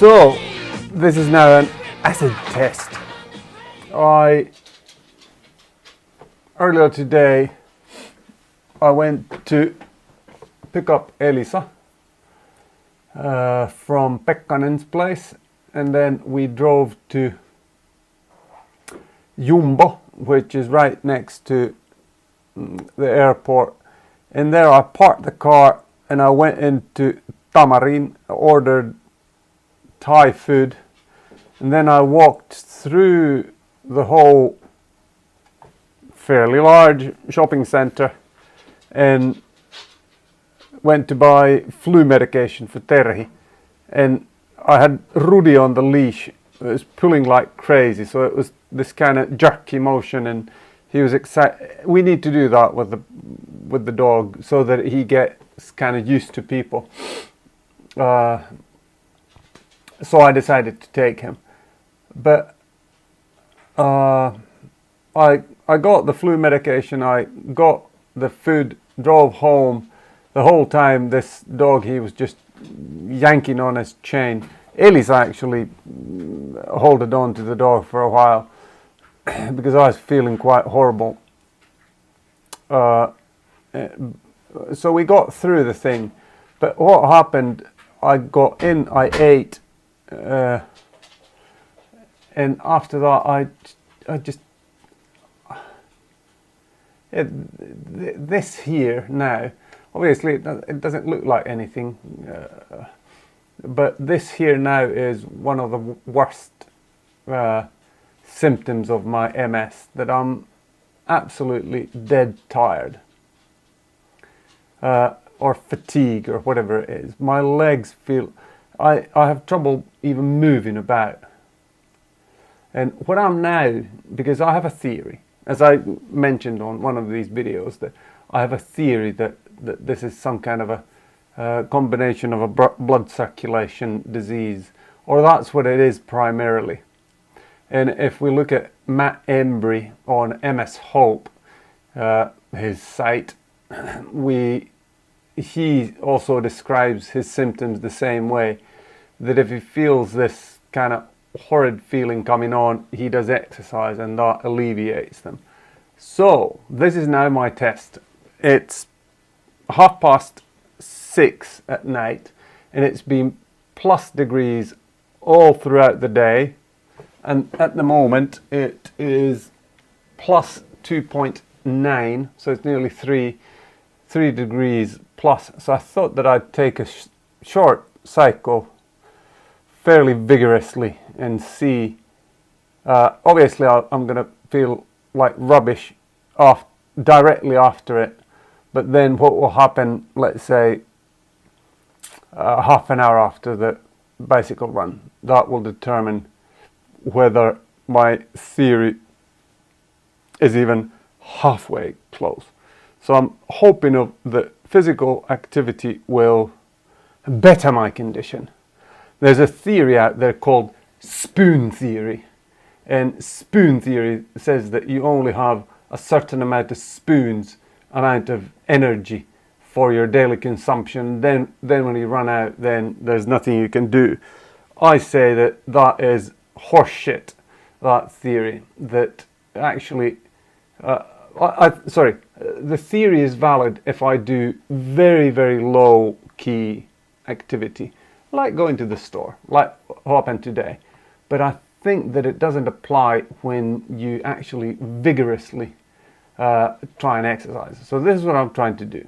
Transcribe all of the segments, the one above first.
So this is now an acid test. Earlier today I went to pick up Elisa from Pekkanen's place, and then we drove to Jumbo, which is right next to the airport, and there I parked the car and I went into Tamarin, ordered Thai food, and then I walked through the whole fairly large shopping center and went to buy flu medication for Terhi, and I had Rudi on the leash. It was pulling like crazy, so it was this kind of jerky motion, and he was excited. We need to do that with the dog so that he gets kind of used to people. So I decided to take him, but I got the flu medication, I got the food, drove home. The whole time this dog, he was just yanking on his chain. Elisa actually holded on to the dog for a while because I was feeling quite horrible. So we got through the thing, but what happened, I got in, I ate, and after that I just this here now, obviously it doesn't look like anything, but this here now is one of the worst symptoms of my MS, that I'm absolutely dead tired, or fatigue, or whatever it is. My legs feel, I have trouble even moving about. And what I'm now, because I have a theory, as I mentioned on one of these videos, that I have a theory that this is some kind of a combination of a blood circulation disease, or that's what it is primarily. And if we look at Matt Embry on MS Hope, his site, he also describes his symptoms the same way, that if he feels this kind of horrid feeling coming on, he does exercise and that alleviates them. So this is now my test. It's 6:30 at night, and it's been plus degrees all throughout the day, and at the moment it is plus 2.9, so it's nearly 3 degrees plus. So I thought that I'd take a short cycle fairly vigorously and see. Obviously I'm going to feel like rubbish directly after it, but then what will happen, let's say half an hour after the bicycle run, that will determine whether my theory is even halfway close. So I'm hoping that physical activity will better my condition. There's a theory out there called spoon theory, and spoon theory says that you only have a certain amount of energy for your daily consumption. Then when you run out, then there's nothing you can do. I say that is horseshit, that theory. That actually, the theory is valid if I do very, very low key activity, like going to the store, like what happened today. But I think that it doesn't apply when you actually vigorously try and exercise. So this is what I'm trying to do.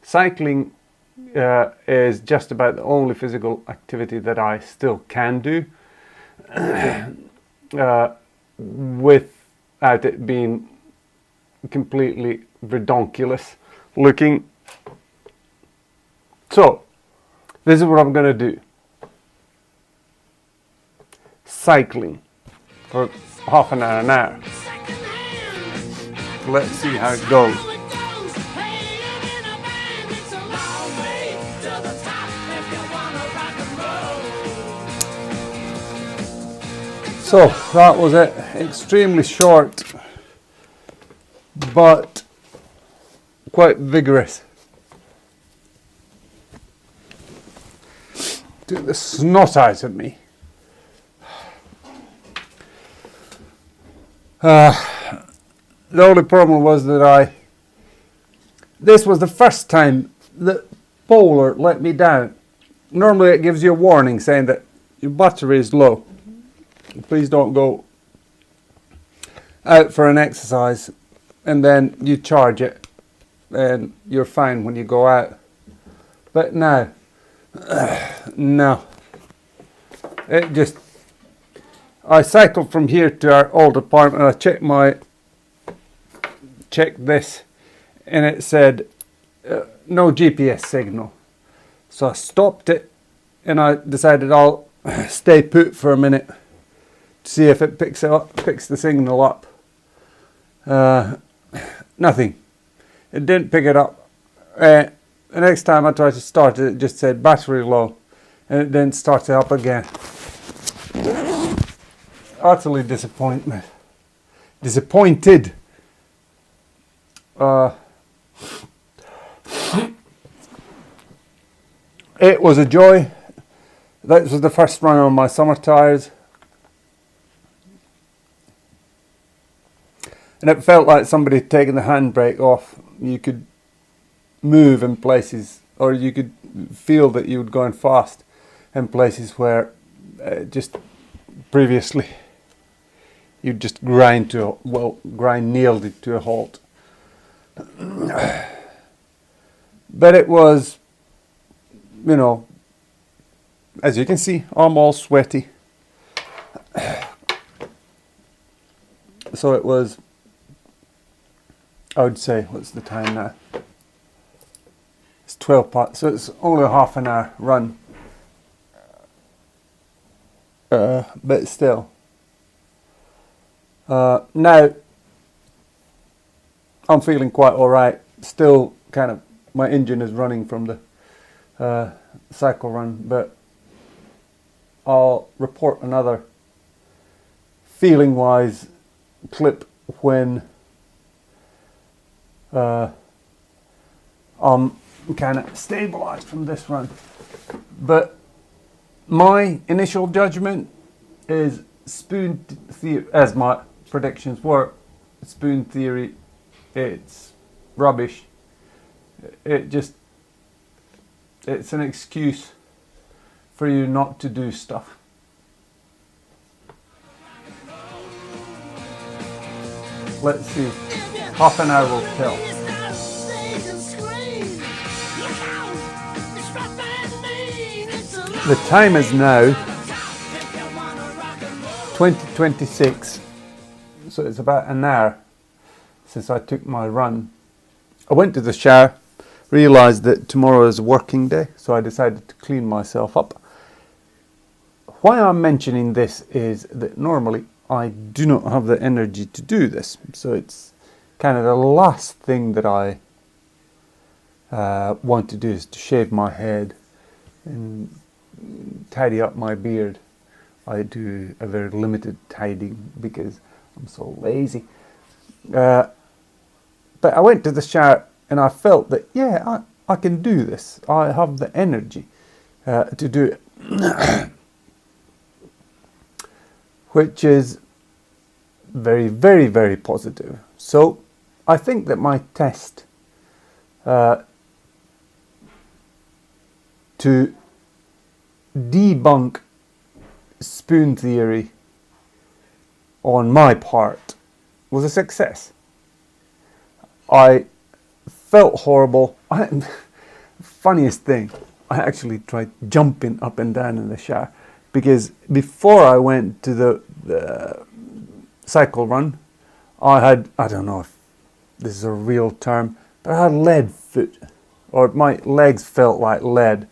Cycling is just about the only physical activity that I still can do without it being completely redonkulous looking. So this is what I'm going to do. Cycling for half an hour. Let's see how it goes. So that was it. Extremely short, but quite vigorous. took the snot out of me. The only problem was that this was the first time that Polar let me down. Normally it gives you a warning saying that your battery is low. Please don't go out for an exercise and then you charge it and you're fine when you go out. But no, no. It just, I cycled from here to our old apartment. I checked this and it said no GPS signal. So I stopped it and I decided I'll stay put for a minute to see if it picks the signal up. Nothing. It didn't pick it up. The next time I tried to start it, it just said battery low and it didn't start it up again. Utterly disappointed. It was a joy. That was the first run on my summer tyres. And it felt like somebody had taken the handbrake off. You could move in places, or you could feel that you were going fast in places where just previously you'd just grind nailed it to a halt. But it was, you know, as you can see, I'm all sweaty. So it was, I would say, what's the time now? It's 12 past, so it's only a half an hour run. But still. Now, I'm feeling quite alright. Still kind of, my engine is running from the cycle run, but I'll report another feeling-wise clip when I'm kind of stabilized from this run. But my initial judgment is spoon theory, as my predictions were, spoon theory, it's rubbish. It's an excuse for you not to do stuff. Let's see. Half an hour will tell. The time is now 20:26, so it's about an hour since I took my run. I went to the shower, realised that tomorrow is a working day, so I decided to clean myself up. Why I'm mentioning this is that normally I do not have the energy to do this, so it's kind of the last thing that I want to do is to shave my head and tidy up my beard. I do a very limited tidying because I'm so lazy. But I went to the shower and I felt that, yeah, I can do this. I have the energy to do it. Which is very, very, very positive. So I think that my test to debunk spoon theory on my part was a success. I felt horrible. Funniest thing, I actually tried jumping up and down in the shower because before I went to the cycle run, I don't know if this is a real term, but I had lead foot, or my legs felt like lead,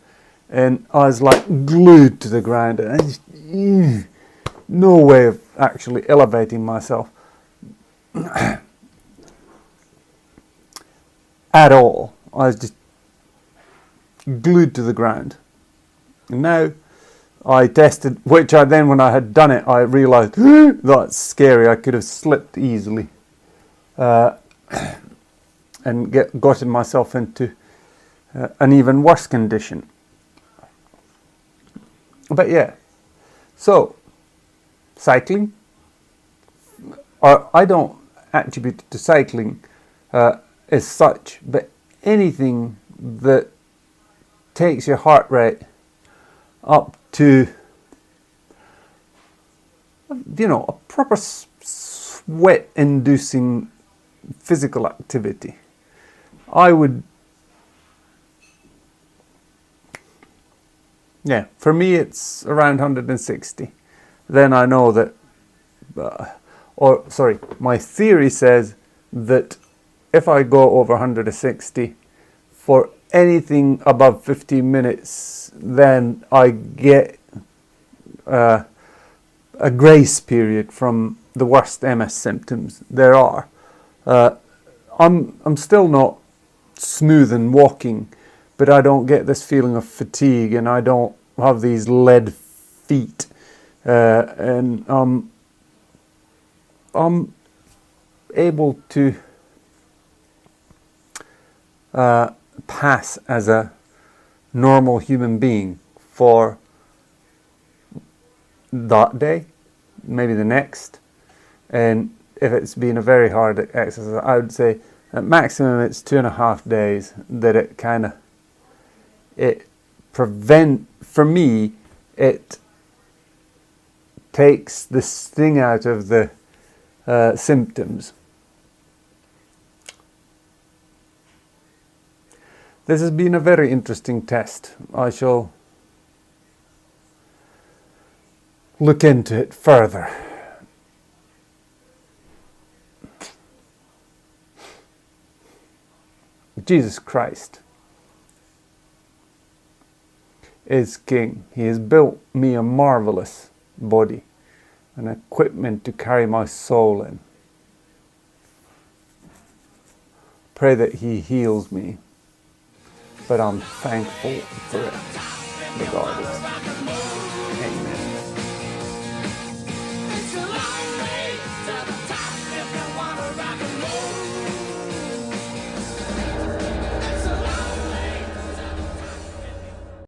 and I was like glued to the ground, and I just, no way of actually elevating myself at all. I was just glued to the ground. And now I tested, which I then, when I had done it, I realised that's scary. I could have slipped easily and gotten myself into an even worse condition. But yeah, so cycling, or I don't attribute it to cycling as such, but anything that takes your heart rate up to, a proper sweat-inducing physical activity. For me it's around 160. Then I know that, my theory says that if I go over 160 for anything above 15 minutes, then I get a grace period from the worst MS symptoms there are. I'm still not smooth in walking, but I don't get this feeling of fatigue, and I don't have these lead feet, and I'm able to pass as a normal human being for that day, maybe the next. And if it's been a very hard exercise, I would say at maximum it's 2.5 days that for me, it takes the sting out of the symptoms. This has been a very interesting test. I shall look into it further. Jesus Christ is King. He has built me a marvelous body, an equipment to carry my soul in. Pray that He heals me, but I'm thankful for it regardless.